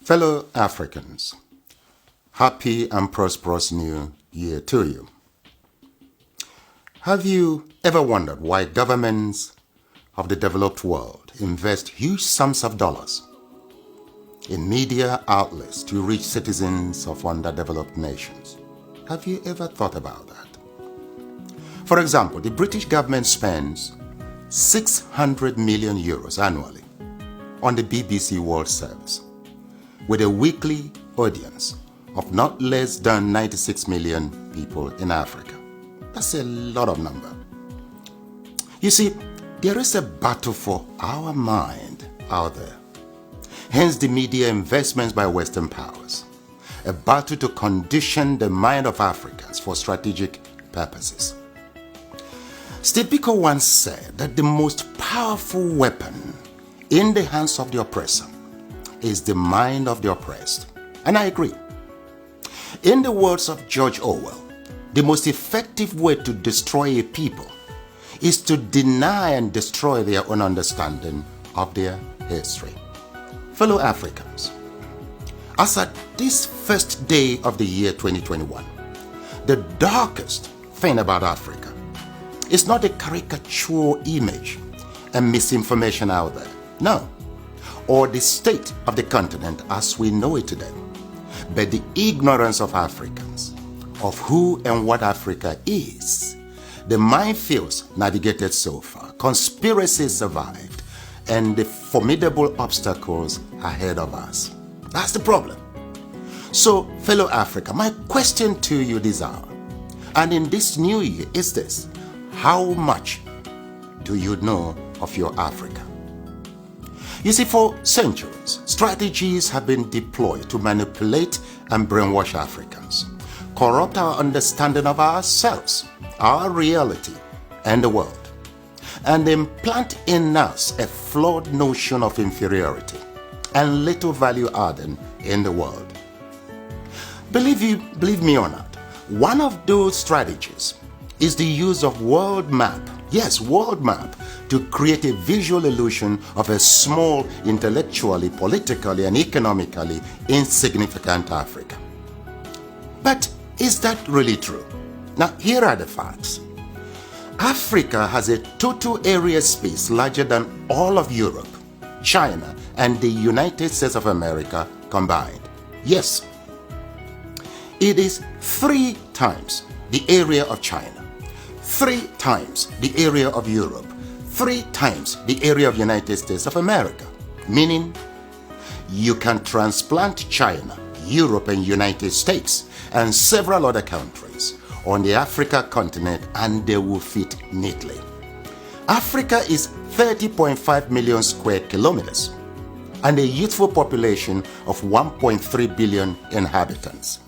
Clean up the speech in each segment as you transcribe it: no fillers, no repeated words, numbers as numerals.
Fellow Africans, happy and prosperous new year to you. Have you ever wondered why governments of the developed world invest huge sums of dollars in media outlets to reach citizens of underdeveloped nations? Have you ever thought about that? For example, the British government spends 600 million euros annually on the BBC World Service, with a weekly audience of not less than 96 million people in Africa. That's a lot of number. You see, there is a battle for our mind out there. Hence the media investments by Western powers. A battle to condition the mind of Africans for strategic purposes. Steve Biko once said that the most powerful weapon in the hands of the oppressor is the mind of the oppressed. And I agree. In the words of George Orwell, the most effective way to destroy a people is to deny and destroy their own understanding of their history. Fellow Africans, as at this first day of the year 2021, the darkest thing about Africa is not a caricature image and misinformation out there. No. Or the state of the continent as we know it today, but the ignorance of Africans, of who and what Africa is. The minefields navigated so far, conspiracies survived, and the formidable obstacles ahead of us. That's the problem. So, fellow Africa, my question to you this hour, and in this new year, is this: how much do you know of your Africa? You see, for centuries, strategies have been deployed to manipulate and brainwash Africans, corrupt our understanding of ourselves, our reality, and the world, and implant in us a flawed notion of inferiority and little value adding in the world. Believe me or not, one of those strategies is the use of world map. Yes, world map, to create a visual illusion of a small, intellectually, politically, and economically insignificant Africa. But is that really true? Now, here are the facts. Africa has a total area space larger than all of Europe, China, and the United States of America combined. Yes, it is 3 times the area of China, 3 times the area of Europe, 3 times the area of United States of America. Meaning, you can transplant China, Europe, and United States, and several other countries on the Africa continent, and they will fit neatly. Africa is 30.5 million square kilometers and a youthful population of 1.3 billion inhabitants.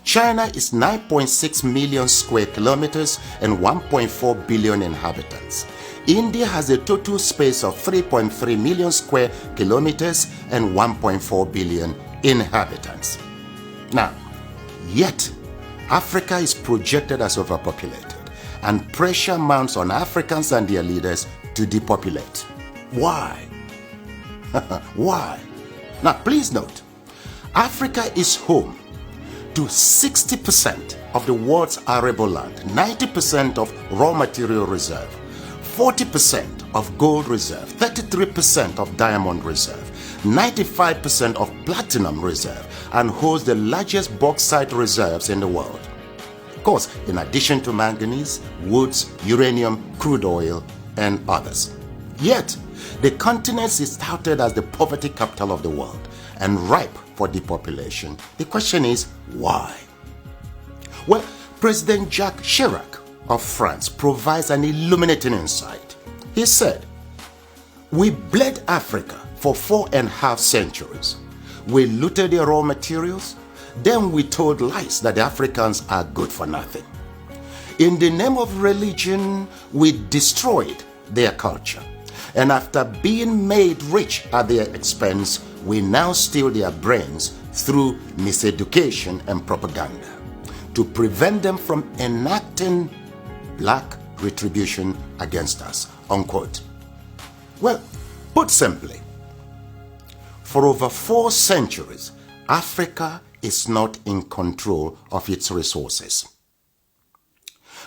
China is 9.6 million square kilometers and 1.4 billion inhabitants. India has a total space of 3.3 million square kilometers and 1.4 billion inhabitants. Now, yet, Africa is projected as overpopulated, and pressure mounts on Africans and their leaders to depopulate. Why? Why? Now, please note, Africa is home to 60% of the world's arable land, 90% of raw material reserve, 40% of gold reserve, 33% of diamond reserve, 95% of platinum reserve, and holds the largest bauxite reserves in the world. Of course, in addition to manganese, woods, uranium, crude oil, and others. Yet, the continent is touted as the poverty capital of the world and ripe for depopulation. The question is, why? Well, President Jacques Chirac of France provides an illuminating insight. He said, "We bled Africa for 4.5 centuries. We looted their raw materials, then we told lies that the Africans are good for nothing. In the name of religion, we destroyed their culture. And after being made rich at their expense, we now steal their brains through miseducation and propaganda to prevent them from enacting black retribution against us." Unquote. Well, put simply, for over 4 centuries, Africa is not in control of its resources.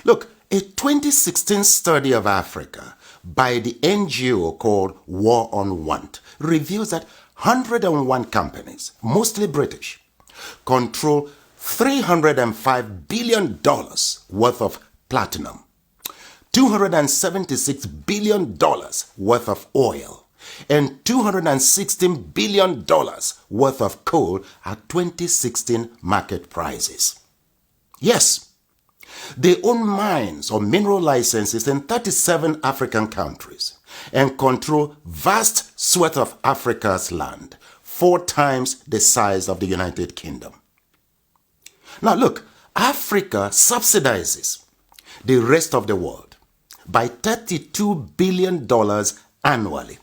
Look, a 2016 study of Africa by the NGO called War on Want reveals that 101 companies, mostly British, control $305 billion worth of platinum, $276 billion worth of oil, and $216 billion worth of coal at 2016 market prices. Yes, they own mines or mineral licenses in 37 African countries and control vast swaths of Africa's land, 4 times the size of the United Kingdom. Now look, Africa subsidizes the rest of the world by $32 billion annually.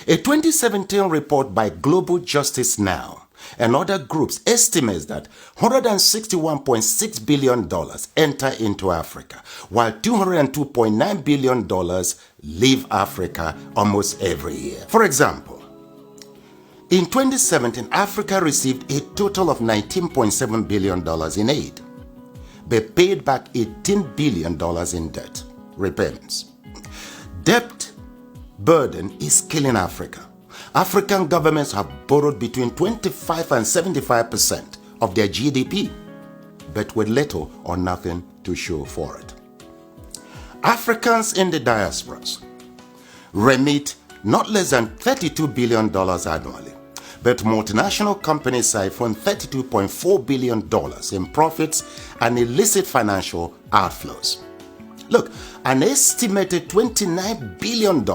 A 2017 report by Global Justice Now and other groups estimates that $161.6 billion enter into Africa, while $202.9 billion leave Africa almost every year. For example, in 2017, Africa received a total of $19.7 billion in aid, but paid back $18 billion in debt repayments. Debt burden is killing Africa. African governments have borrowed between 25 and 75% of their GDP, but with little or nothing to show for it. Africans in the diasporas remit not less than $32 billion annually, but multinational companies siphon $32.4 billion in profits and illicit financial outflows. Look, an estimated $29 billion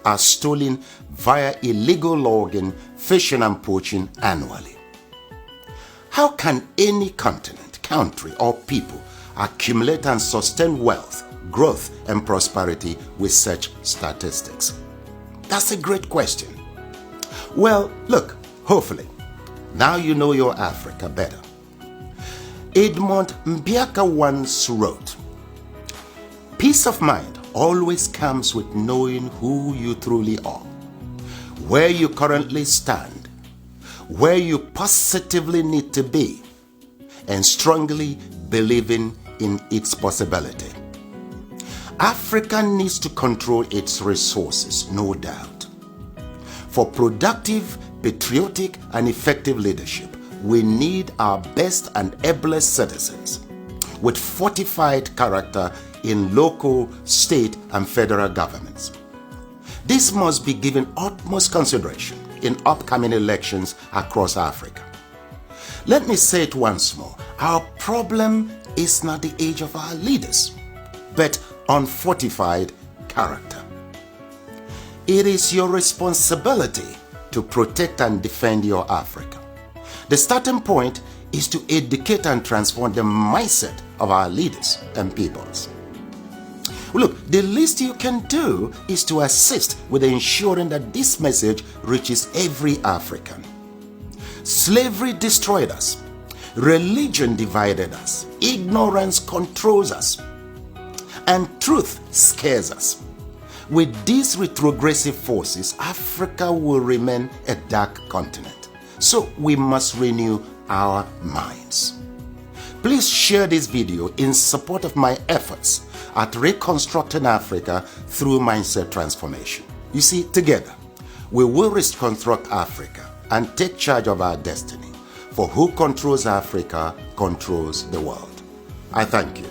are stolen via illegal logging, fishing and poaching annually. How can any continent, country or people accumulate and sustain wealth, growth and prosperity with such statistics? That's a great question. Well, look, hopefully, now you know your Africa better. Edmund Mbiaka once wrote, "Peace of mind always comes with knowing who you truly are, where you currently stand, where you positively need to be, and strongly believing in its possibility." Africa needs to control its resources, no doubt. For productive, patriotic, and effective leadership, we need our best and ablest citizens with fortified character in local, state, and federal governments. This must be given utmost consideration in upcoming elections across Africa. Let me say it once more. Our problem is not the age of our leaders, but unfortified character. It is your responsibility to protect and defend your Africa. The starting point is to educate and transform the mindset of our leaders and peoples. Look, the least you can do is to assist with ensuring that this message reaches every African. Slavery destroyed us. Religion divided us. Ignorance controls us. And truth scares us. With these retrogressive forces, Africa will remain a dark continent. So we must renew our minds. Please share this video in support of my efforts at reconstructing Africa through mindset transformation. You see, together, we will reconstruct Africa and take charge of our destiny. For who controls Africa controls the world. I thank you.